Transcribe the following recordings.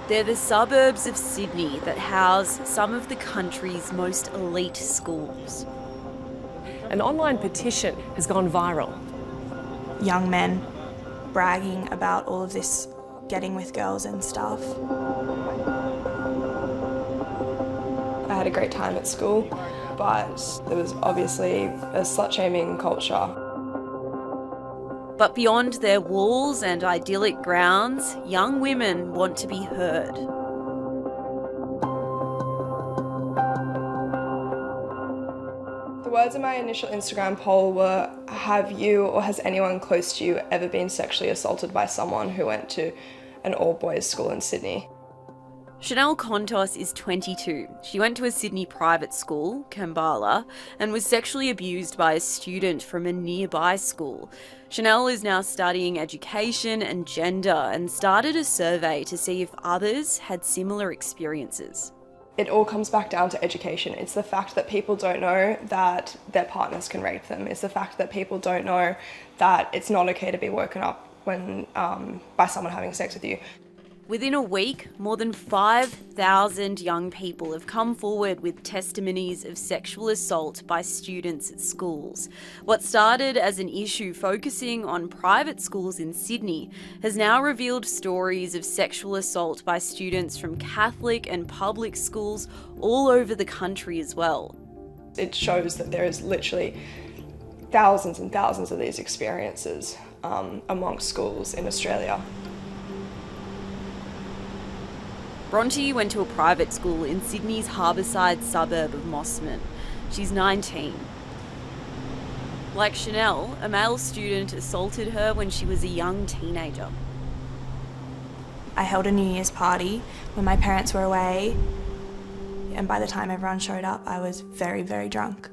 They're the suburbs of Sydney that house some of the country's most elite schools. An online petition has gone viral. Young men bragging about all of this getting with girls and stuff. I had a great time at school, but there was obviously a slut-shaming culture. But beyond their walls and idyllic grounds, young women want to be heard. The words in my initial Instagram poll were, have you or has anyone close to you ever been sexually assaulted by someone who went to an all-boys school in Sydney? Chanel Contos is 22. She went to a Sydney private school, Kambala, and was sexually abused by a student from a nearby school. Chanel is now studying education and gender and started a survey to see if others had similar experiences. It all comes back down to education. It's the fact that people don't know that their partners can rape them. It's the fact that people don't know that it's not okay to be woken up when by someone having sex with you. Within a week, more than 5,000 young people have come forward with testimonies of sexual assault by students at schools. What started as an issue focusing on private schools in Sydney has now revealed stories of sexual assault by students from Catholic and public schools all over the country as well. It shows that there is literally thousands and thousands of these experiences amongst schools in Australia. Bronte went to a private school in Sydney's harbourside suburb of Mosman. She's 19. Like Chanel, a male student assaulted her when she was a young teenager. I held a New Year's party when my parents were away, and by the time everyone showed up, I was very, very drunk.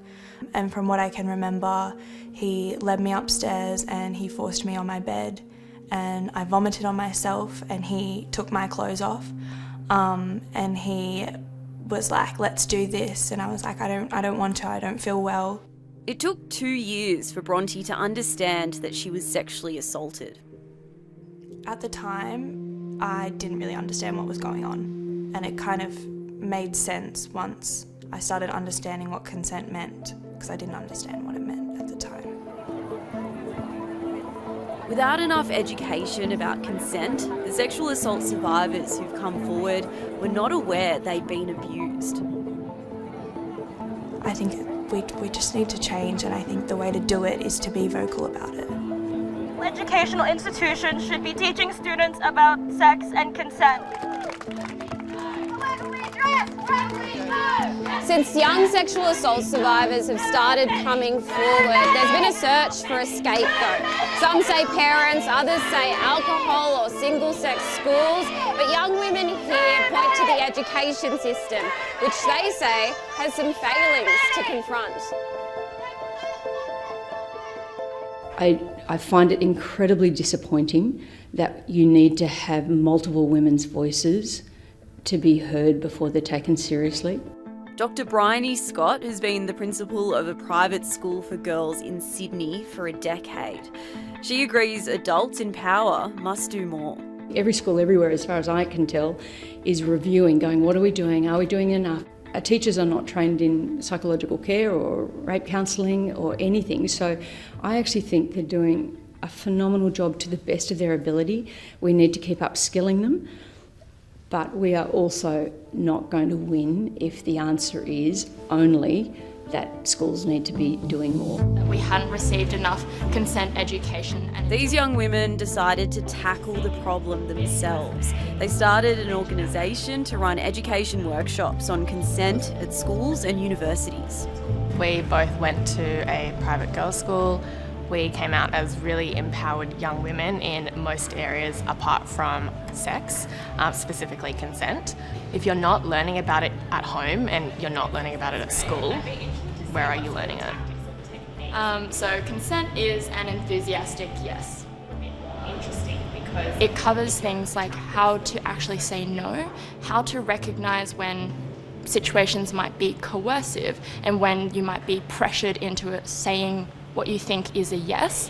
And from what I can remember, he led me upstairs and he forced me on my bed, and I vomited on myself and he took my clothes off. And he was like, let's do this. And I was like, I don't want to, I don't feel well. It took 2 years for Bronte to understand that she was sexually assaulted. At the time, I didn't really understand what was going on. And it kind of made sense once I started understanding what consent meant, because I didn't understand what it meant at the time. Without enough education about consent, the sexual assault survivors who've come forward were not aware they'd been abused. I think we just need to change, and I think the way to do it is to be vocal about it. Educational institutions should be teaching students about sex and consent. Since young sexual assault survivors have started coming forward, there's been a search for a scapegoat. Some say parents, others say alcohol or single-sex schools, but young women here point to the education system, which they say has some failings to confront. I find it incredibly disappointing that you need to have multiple women's voices to be heard before they're taken seriously. Dr. Bryony Scott has been the principal of a private school for girls in Sydney for a decade. She agrees adults in power must do more. Every school everywhere, as far as I can tell, is reviewing, going, what are we doing? Are we doing enough? Our teachers are not trained in psychological care or rape counselling or anything, so I actually think they're doing a phenomenal job to the best of their ability. We need to keep upskilling them. But we are also not going to win if the answer is only that schools need to be doing more. We hadn't received enough consent education. And these young women decided to tackle the problem themselves. They started an organisation to run education workshops on consent at schools and universities. We both went to a private girls' school. We came out as really empowered young women in most areas apart from sex, specifically consent. If you're not learning about it at home and you're not learning about it at school, where are you learning it? So consent is an enthusiastic yes. Interesting, because it covers things like how to actually say no, how to recognise when situations might be coercive and when you might be pressured into it saying what you think is a yes.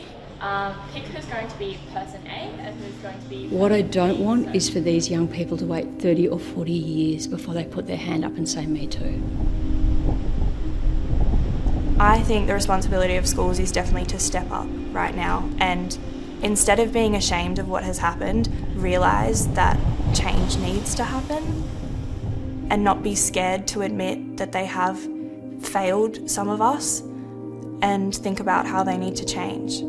Pick who's going to be person A and who's going to be... What I don't want is for these young people to wait 30 or 40 years before they put their hand up and say, me too. I think the responsibility of schools is definitely to step up right now and instead of being ashamed of what has happened, realise that change needs to happen and not be scared to admit that they have failed some of us and think about how they need to change.